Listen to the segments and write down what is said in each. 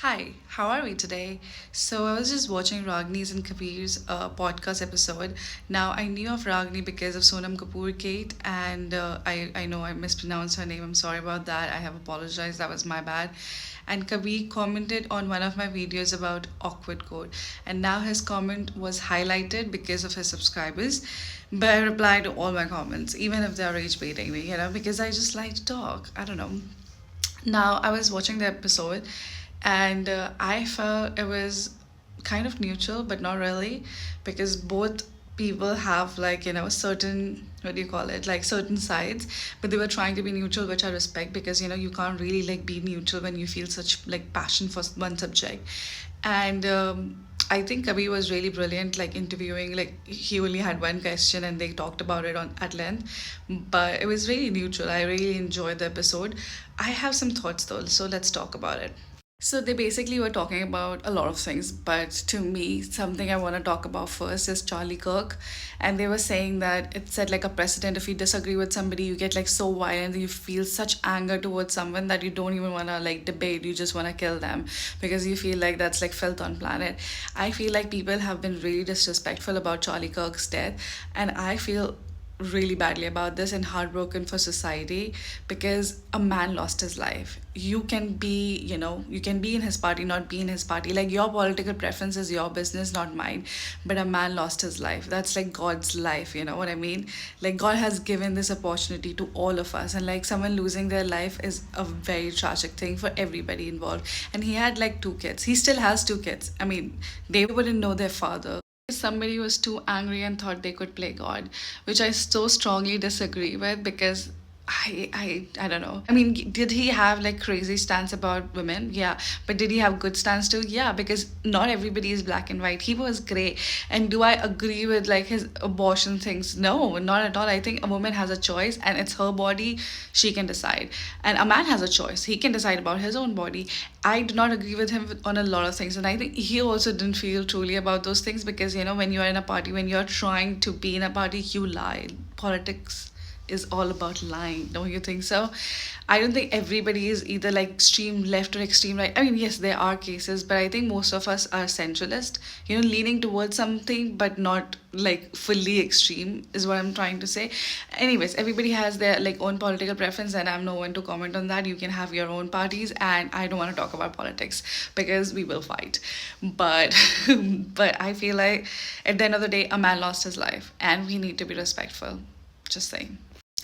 Hi, how are we today? So I was just watching Ragini's and Kabir's podcast episode. Now I knew of Ragini because of Sonam Kapoor Kate, and I know I mispronounced her name. I'm sorry about that. I have apologized. That was my bad. And Kabir commented on one of my videos about awkward code, and now his comment was highlighted because of his subscribers. But I replied to all my comments, even if they're rage baiting me, because I just like to talk. I don't know. Now, I was watching the episode and I felt it was kind of neutral, but not really, because both people have, like, certain, what do you call it, like certain sides, but they were trying to be neutral, which I respect because, you can't really like be neutral when you feel such like passion for one subject. And I think Kabir was really brilliant, like interviewing. Like he only had one question, and they talked about it on at length. But it was really neutral. I really enjoyed the episode. I have some thoughts though, so let's talk about it. So they basically were talking about a lot of things, but to me, something I want to talk about first is Charlie Kirk. And they were saying that it set like a precedent. If you disagree with somebody, you get like so violent, you feel such anger towards someone that you don't even want to like debate. You just want to kill them because you feel like that's like filth on planet. I feel like people have been really disrespectful about Charlie Kirk's death, and I feel really badly about this and heartbroken for society because a man lost his life. You can be in his party, not be in his party. Like your political preference is your business, not mine. But a man lost his life. That's like God's life, you know what I mean? Like God has given this opportunity to all of us, and like someone losing their life is a very tragic thing for everybody involved. And he had like two kids. He still has two kids. I mean, they wouldn't know their father. Somebody was too angry and thought they could play God, which I so strongly disagree with because I don't know. I mean, did he have like crazy stance about women? Yeah. But did he have good stance too? Yeah, because not everybody is black and white. He was gray. And do I agree with like his abortion things? No, not at all. I think a woman has a choice and it's her body. She can decide. And a man has a choice. He can decide about his own body. I do not agree with him on a lot of things. And I think he also didn't feel truly about those things because, when you're in a party, when you're trying to be in a party, you lie. Politics is all about lying. Don't you think so? I don't think everybody is either like extreme left or extreme right. I mean, yes, there are cases, but I think most of us are centralist, leaning towards something, but not like fully extreme, is what I'm trying to say. Anyways, everybody has their like own political preference, and I'm no one to comment on that. You can have your own parties, and I don't want to talk about politics because we will fight. But, but I feel like at the end of the day, a man lost his life, and we need to be respectful. Just saying.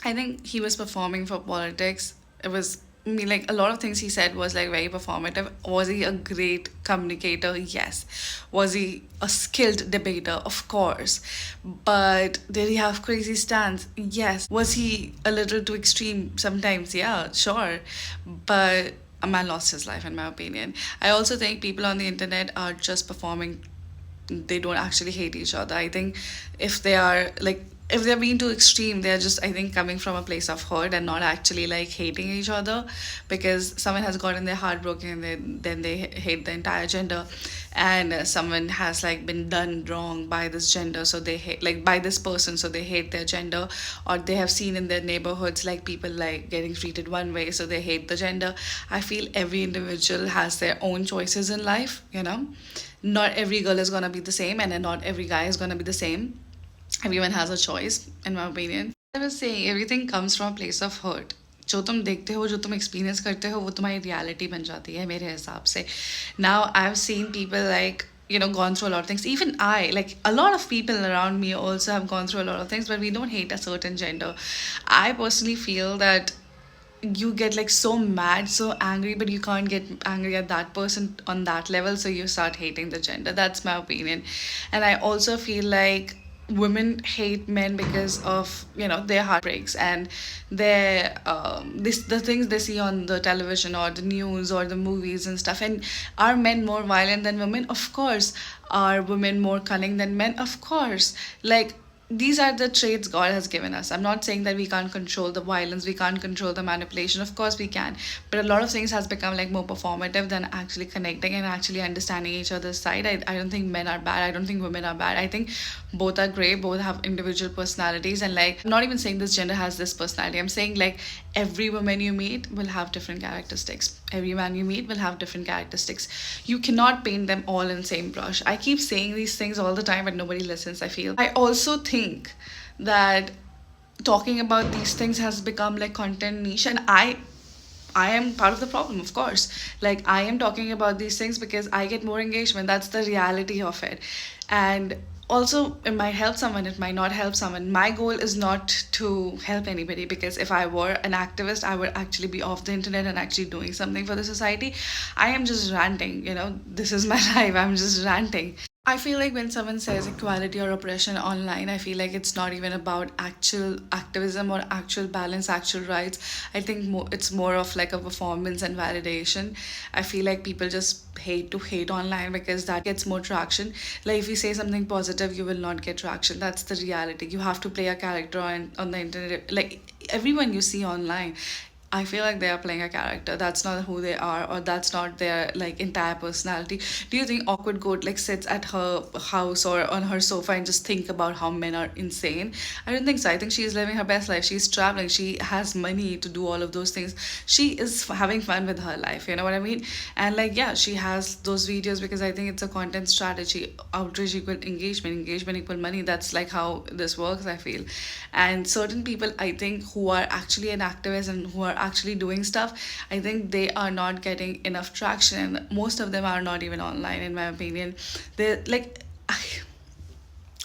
I think he was performing for politics. It was, I mean, like a lot of things he said was like very performative. Was he a great communicator? Yes. Was he a skilled debater? Of course. But did he have crazy stance? Yes. Was he a little too extreme sometimes? Yeah, sure. But a man lost his life, in my opinion. I also think people on the internet are just performing. They don't actually hate each other. I think if they are like, if they're being too extreme, they're just, I think, coming from a place of hurt and not actually like hating each other because someone has gotten their heart broken and then they hate the entire gender. And someone has like been done wrong by this gender, so they hate, like by this person, so they hate their gender. Or they have seen in their neighborhoods like people like getting treated one way, so they hate the gender. I feel every individual has their own choices in life. Not every girl is gonna be the same, and then not every guy is gonna be the same. Everyone has a choice, in my opinion. I was saying everything comes from a place of hurt. जो तुम देखते हो, जो तुम experience करते हो, वो तुम्हारी रियलिटी बन जाती है मेरे हिसाब से. Now I've seen people like, gone through a lot of things. Even I, like a lot of people around me also have gone through a lot of things, but we don't hate a certain gender. I personally feel that you get like so mad, so angry, but you can't get angry at that person on that level, so you start hating the gender. That's my opinion. And I also feel like women hate men because of their heartbreaks and their the things they see on the television or the news or the movies and stuff. And are men more violent than women? Of course. Are women more cunning than men? Of course. Like, these are the traits God has given us. I'm not saying that we can't control the violence, we can't control the manipulation. Of course we can. But a lot of things has become like more performative than actually connecting and actually understanding each other's side. I don't think men are bad. I don't think women are bad. I think both are great. Both have individual personalities. And like, I'm not even saying this gender has this personality. I'm saying like every woman you meet will have different characteristics. every man you meet will have different characteristics. You cannot paint them all in the same brush. I keep saying these things all the time, but nobody listens, I feel. I also think that talking about these things has become like content niche, and I am part of the problem, of course. Like, I am talking about these things because I get more engagement. That's the reality of it. And also, it might help someone, it might not help someone. My goal is not to help anybody, because if I were an activist, I would actually be off the internet and actually doing something for the society. I am just ranting, this is my life. I'm just ranting. I feel like when someone says equality or oppression online, I feel like it's not even about actual activism or actual balance, actual rights. I think it's more of like a performance and validation. I feel like people just hate to hate online because that gets more traction. Like, if you say something positive, you will not get traction. That's the reality. You have to play a character on the internet. Like, everyone you see online, I feel like they are playing a character. That's not who they are, or that's not their like entire personality. Do you think Awkward Goat like sits at her house or on her sofa and just think about how men are insane? I don't think so. I think she's living her best life. She's traveling. She has money to do all of those things. She is having fun with her life. You know what I mean? And like, yeah, she has those videos because I think it's a content strategy. Outrage equal engagement, engagement equal money. That's like how this works, I feel. And certain people, I think, who are actually an activist and who are actually doing stuff, I think they are not getting enough traction, and most of them are not even online, in my opinion. They're like,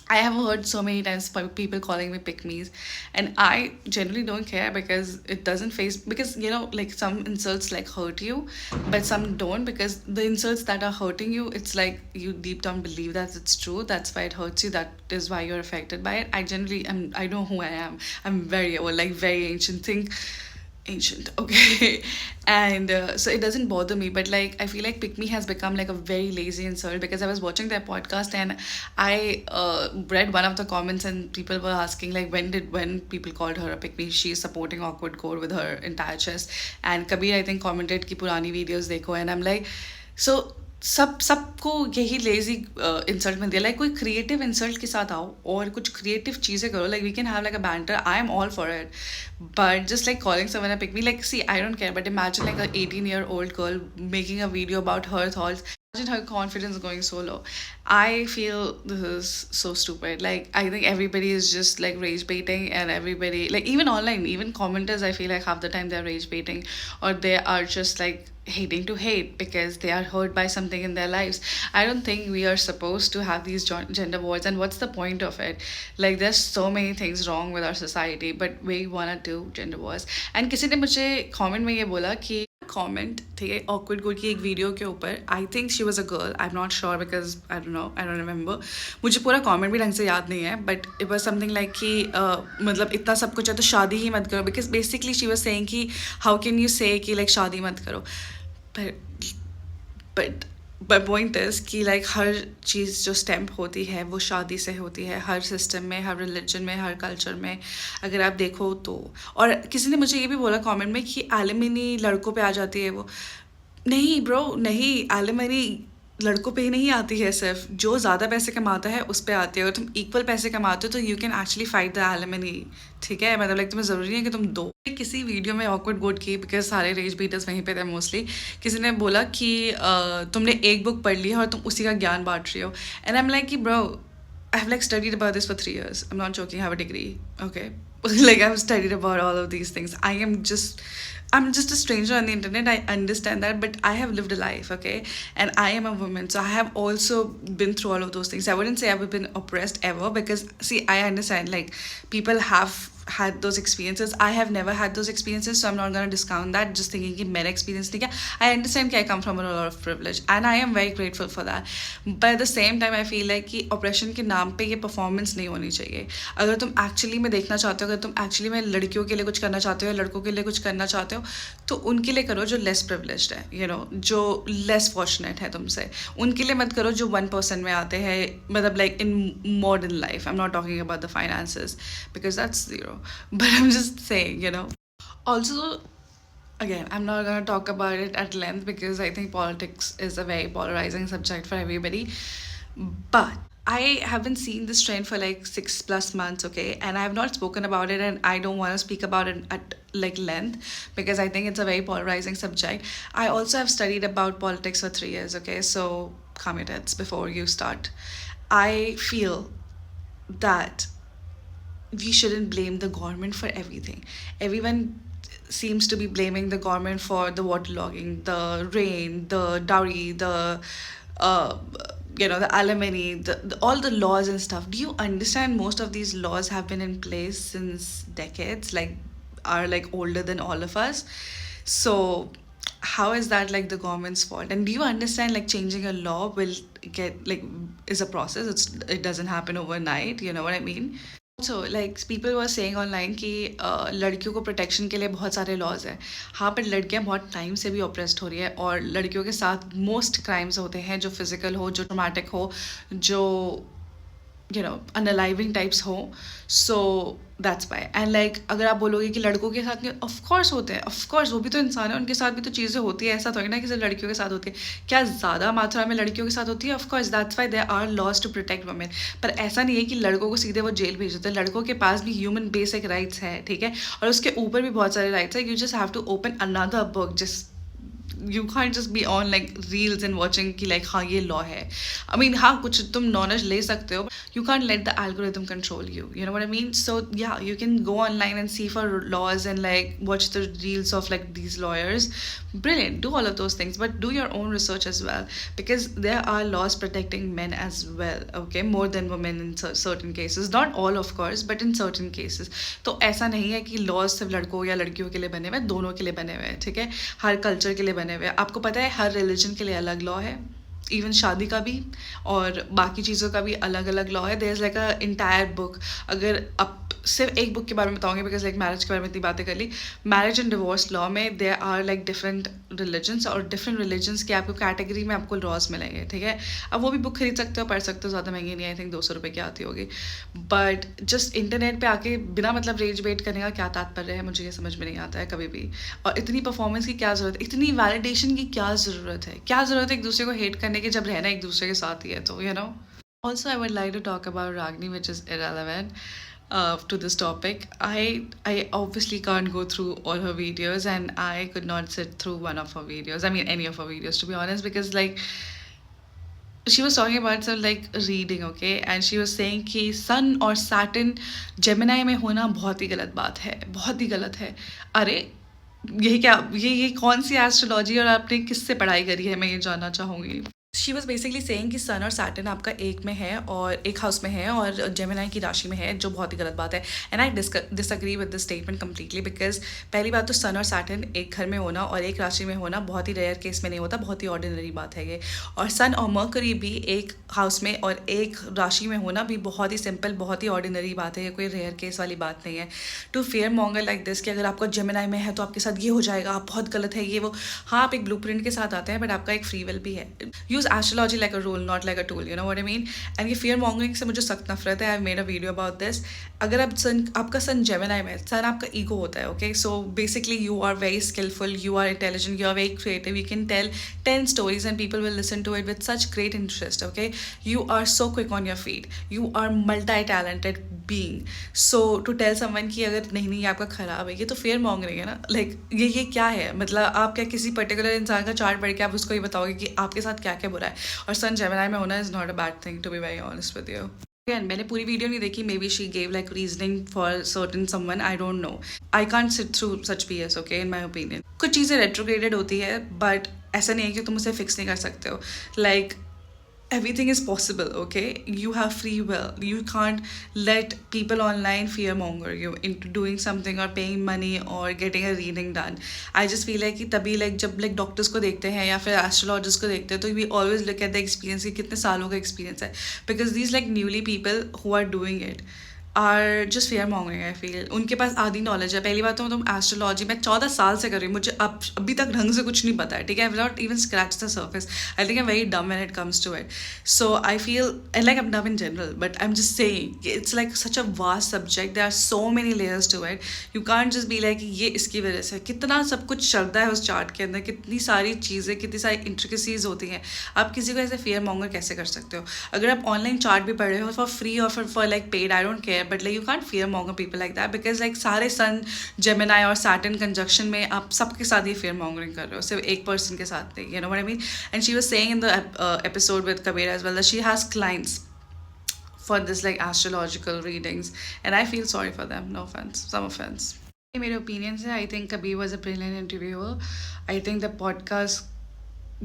I have heard so many times people calling me pick me's, and I generally don't care because it doesn't face, because like, some insults like hurt you, but some don't, because the insults that are hurting you, it's like you deep down believe that it's true. That's why it hurts you. That is why you're affected by it. I generally am. I know who I am. I'm very old, like very ancient. Think ancient, okay. And so it doesn't bother me, but like, I feel like pick me has become like a very lazy insult, because I was watching their podcast and I read one of the comments, and people were asking like, when people called her a pick me, she's supporting Awkward Core with her entire chest. And Kabir, I think, commented ki purani videos dekho, and I'm like, so सबको यही lazy insult में दिया. Like, कोई creative insult के साथ आओ और कुछ क्रिएटिव चीज़ें करो. Like, we can have like a banter. I am all for it. But just like calling someone a pick me, like, see, I don't care, but imagine like a 18-year-old girl making a video about her thoughts. Imagine her confidence going so low. I feel this is so stupid. Like, I think everybody is just like rage baiting, and everybody, like, even online, even commenters, I feel like half the time they're rage baiting, or they are just like hating to hate because they are hurt by something in their lives. I don't think we are supposed to have these gender wars, and what's the point of it? Like, there's so many things wrong with our society, but we wanna do gender wars. And किसी ने मुझे comment में ये बोला कि comment थे awkward good की एक वीडियो के ऊपर. I think she was a girl. I'm not sure because I don't know. I don't remember. मुझे पूरा comment भी ढंग से याद नहीं है. But it was something like कि मतलब इतना सब कुछ है तो शादी ही मत करो. Because basically she was saying कि how can you say कि like शादी मत करो. But पॉइंट इज कि लाइक हर चीज़ जो स्टेम्प होती है वो शादी से होती है. हर सिस्टम में, हर रिलीजन में, हर कल्चर में अगर आप देखो तो. और किसी ने मुझे ये भी बोला कमेंट में कि एलिमनी लड़कों पे आ जाती है. वो नहीं ब्रो, नहीं. एलिमनी लड़कों पे ही नहीं आती है. सिर्फ जो ज़्यादा पैसे कमाता है उस पर आती है. अगर तुम इक्वल पैसे कमाते हो तो you can actually fight the alimony. ठीक है, मतलब लाइक तुम्हें ज़रूरी है कि तुम दो. किसी वीडियो में ऑकवर्ड गोट की, बिकॉज सारे रेज बीटर्स वहीं पे थे मोस्टली, किसी ने बोला कि तुमने एक बुक पढ़ ली है और तुम उसी का ज्ञान बांट रही हो. एंड आई एम लाइक कि bro, I have like studied about this for 3 years. I'm not joking. I have a degree. Okay. Like, I've studied about all of these things. I'm just a stranger on the internet. I understand that, but I have lived a life, okay? And I am a woman, so I have also been through all of those things. I wouldn't say I've been oppressed ever, because see, I understand like people have had those experiences. I have never had those experiences, so I'm not going to discount that just thinking कि मेरा experience नहीं किया. I understand कि I come from a lot of privilege and I am very grateful for that, but at the same time I feel like कि oppression के नाम पे ये performance नहीं होनी चाहिए. अगर तुम actually में देखना चाहते हो, अगर तुम actually में लड़कियों के लिए कुछ करना चाहते हो या लड़कों के लिए कुछ करना चाहते हो, तो उनके लिए करो जो less privileged है, you know, जो less fortunate है तुमसे. उनके लिए मत करो जो 1% में आते हैं. मतलब like in modern life, I'm not talking about the finances because that's zero. But I'm just saying, you know. Also, again, I'm not going to talk about it at length because I think politics is a very polarizing subject for everybody. But I haven't seen this trend for like 6+ months, okay, and I have not spoken about it, and I don't want to speak about it at like length because I think it's a very polarizing subject. I also have studied about politics for 3 years, okay, so calm your tits before you start. I feel that we shouldn't blame the government for everything. Everyone seems to be blaming the government for the waterlogging, the rain, the dowry, uh, the alimony, all the laws and stuff. Do you understand most of these laws have been in place since decades, like are like older than all of us? So how is that like the government's fault? And do you understand like changing a law will get like is a process. It doesn't happen overnight. You know what I mean? Also, like people were saying online कि लड़कियों को protection के लिए बहुत सारे laws हैं. हाँ, पर लड़कियां बहुत टाइम से भी ऑप्रेस्ड हो रही है और लड़कियों के साथ मोस्ट क्राइम्स होते हैं जो फिजिकल हो, जो ट्रोमेटिक हो, जो unaliving types हो. So that's why. And like अगर आप बोलोगे कि लड़कों के साथ नहीं, of course होते हैं, of course वो भी तो इंसान है, उनके साथ भी तो चीज़ें होती है. ऐसा थोड़ी ना कि सिर्फ लड़कियों के साथ होती है. क्या ज़्यादा मात्रा में लड़कियों के साथ होती है? Of course, that's why there are laws to protect women. पर ऐसा नहीं है कि लड़कों को सीधे वो जेल भेज देते हैं. लड़कों के पास भी ह्यूमन बेसिक राइट्स है, ठीक है, और उसके ऊपर भी बहुत सारे राइट्स है. You just have to open another book. Just you can't just be on like reels and watching कि like हाँ ये law है. I mean हाँ कुछ तुम knowledge ले सकते हो. You can't let the algorithm control you. You know what I mean? So yeah, you can go online and see for laws and like watch the reels of like these lawyers. Brilliant. Do all of those things, but do your own research as well because there are laws protecting men as well. Okay, more than women in certain cases. Not all of course, but in certain cases. तो ऐसा नहीं है कि laws सिर्फ लड़कों या लड़कियों के लिए बने हुए हैं, दोनों के लिए बने हुए हैं, ठीक है, हर कल्चर के लिए बने हुए हैं. आपको पता है हर रिलीजन के लिए अलग लॉ है. इवन शादी का भी और बाकी चीज़ों का भी अलग अलग लॉ है. There is like a entire book. अगर आप सिर्फ एक बुक के बारे में बताऊंगी बिकॉज लाइक मैरिज के बारे में इतनी बातें कर ली. मैरिज एंड डिवोर्स लॉ में there are like different religions और डिफरेंट रिलीजन्स के आपको कैटेगरी में आपको लॉज मिलेंगे, ठीक है. अब वो भी बुक खरीद सकते हो, पढ़ सकते हो, ज़्यादा महंगी नहीं, आई थिंक 200 रुपये की आती होगी. बट जस्ट इंटरनेट पे आके बिना मतलब रेज वेट करने का क्या तात्पर्य है, मुझे ये समझ में नहीं आता है कभी भी. और इतनी परफॉर्मेंस की क्या ज़रूरत है, इतनी वैलिडेशन की क्या ज़रूरत है, क्या ज़रूरत है एक दूसरे को हेट करने की जब रहना एक दूसरे के साथ ही है, तो you know. Also, I would like to talk about Ragini, which is irrelevant to this topic. I obviously can't go through all her videos, and I could not sit through one of her videos. I mean, any of her videos, to be honest, because like she was talking about some like reading, okay, and she was saying कि sun और Saturn Gemini में होना बहुत ही गलत बात है, बहुत ही गलत है. अरे यही क्या, ये कौन सी एस्ट्रोलॉजी और आपने किससे पढ़ाई करी है, मैं ये जानना चाहूँगी. शी वॉज बेसिकली सेइंग कि सन और सैटर्न आपका एक में है और एक हाउस में है और जेमिनाई की राशि में है, जो बहुत ही गलत बात है. And I disagree with this statement completely because पहली बात तो सन और सैटर्न एक घर में होना और एक राशि में होना बहुत ही रेयर केस में नहीं होता, बहुत ही ऑर्डिनरी बात है ये. और सन और मर्करी भी एक हाउस में और एक राशि में होना भी बहुत ही सिंपल, बहुत ही ऑर्डिनरी बात है, ये कोई रेयर केस वाली बात नहीं है. To fear monger like this कि अगर आपका जेमिनाई में है तो आपके साथ ये हो जाएगा, आप बहुत गलत है, ये वो. हाँ, आप एक ब्लू प्रिंट के साथ आते हैं बट आपका एक फ्री विल भी है. Use astrology like a rule, not like a tool, you know what I mean. And ये फियर मॉन्गरिंग से मुझे सख्त नफरत है. I made a video about this. अगर आप आपका सन जेमिनाई में, सन आपका ईगो होता है, okay. So basically you are very skillful, you are intelligent, you are very creative, you can tell 10 stories and people will listen to it with such great interest, okay. You are so quick on your feet, you are multi-talented being. So to tell someone कि अगर नहीं आपका ख़राब है, ये तो fair mongering है ना. लाइक ये क्या है, मतलब आप क्या किसी पर्टिकुलर इंसान का चार्ट पढ़ के आप उसको ये बताओगे कि आपके साथ क्या क्या बुरा है. और सन जेमिनाई में होना is not a bad thing, to be very honest with you. Again, मैंने पूरी वीडियो नहीं देखी, maybe she gave like reasoning for certain someone, I don't know. I can't sit through such BS, okay, in my opinion. कुछ चीज़ें रेट्रोग्रेडेड होती है but ऐसा नहीं है कि तुम उसे फिक्स नहीं कर सकते हो. Like everything is possible, okay. You have free will. You can't let people online fear monger you into doing something or paying money or getting a reading done. I just feel like कि तभी like जब like doctors को देखते हैं या फिर astrologist को देखते हैं तो we always look at the experience कि कितने सालों का experience है, because these like newly people who are doing it are just fear mongering I feel. उनके पास आधी नॉलेज है. पहली बात तो तुम एस्ट्रोलॉजी मैं 14 साल से कर रही हूँ, मुझे अब अभी तक ढंग से कुछ नहीं पता है, ठीक है. I have not even scratch the surface. I think I am very dumb when it comes to it. So I feel and like I am dumb in general, but I am just saying it's like such a vast subject. There are so many layers to it. You can't just be like ये इसकी वजह से. कितना सब कुछ चलता है उस चार्ट के अंदर, कितनी सारी चीज़ें, कितनी सारी इंट्रिकेसीज होती हैं. आप किसी को ऐसे फेयर मॉन्गर कैसे कर सकते हो? अगर आप ऑनलाइन चार्ट भी पढ़ रहे हो फॉर फ्री और for like paid, I don't care, but like you can't fear monger people like that, because like सारे सन जेमिनाई और सैटर्न कंजक्शन में आप सबके साथ ही fear mongering कर रहे हो, सिर्फ एक पर्सन के साथ नहीं. You know what I mean? And she was saying in the episode with Kabir as well that she has clients for this like astrological readings, and I feel sorry for them. No offense, some offense. मेरे opinions है. I think Kabir was a brilliant interviewer. I think the podcast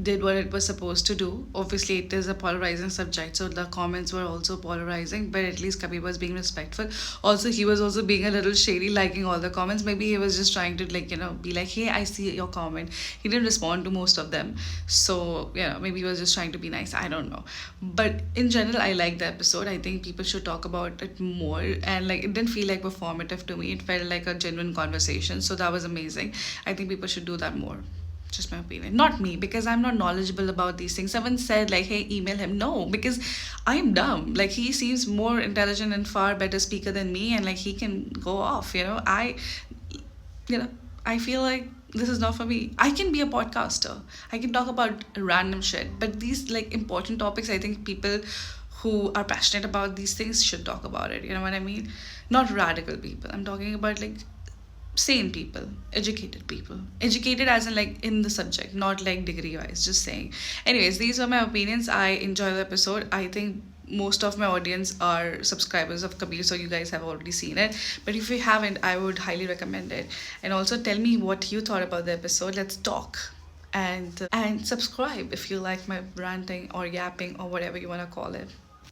did what it was supposed to do. Obviously, it is a polarizing subject, so the comments were also polarizing, but at least Kabir was being respectful. Also, he was also being a little shady, liking all the comments. Maybe he was just trying to, like, you know, be like, hey, I see your comment. He didn't respond to most of them. So, you know, maybe he was just trying to be nice. I don't know. But in general, I liked the episode. I think people should talk about it more. And, like, it didn't feel like performative to me. It felt like a genuine conversation. So that was amazing. I think people should do that more. Just my opinion. Not me, because I'm not knowledgeable about these things. Someone said like, hey, email him. No, because I'm dumb. Like, he seems more intelligent and far better speaker than me, and like he can go off, you know. I feel like this is not for me. I can be a podcaster. I can talk about random shit, but these like important topics, I think people who are passionate about these things should talk about it. You know what I mean? Not radical people. I'm talking about like sane people, educated as in like in the subject, not like degree wise, just saying. Anyways, these are my opinions. I enjoy the episode. I think most of my audience are subscribers of Kabir, so you guys have already seen it, but if you haven't, I would highly recommend it. And also tell me what you thought about the episode. Let's talk. And subscribe if you like my ranting or yapping or whatever you want to call it.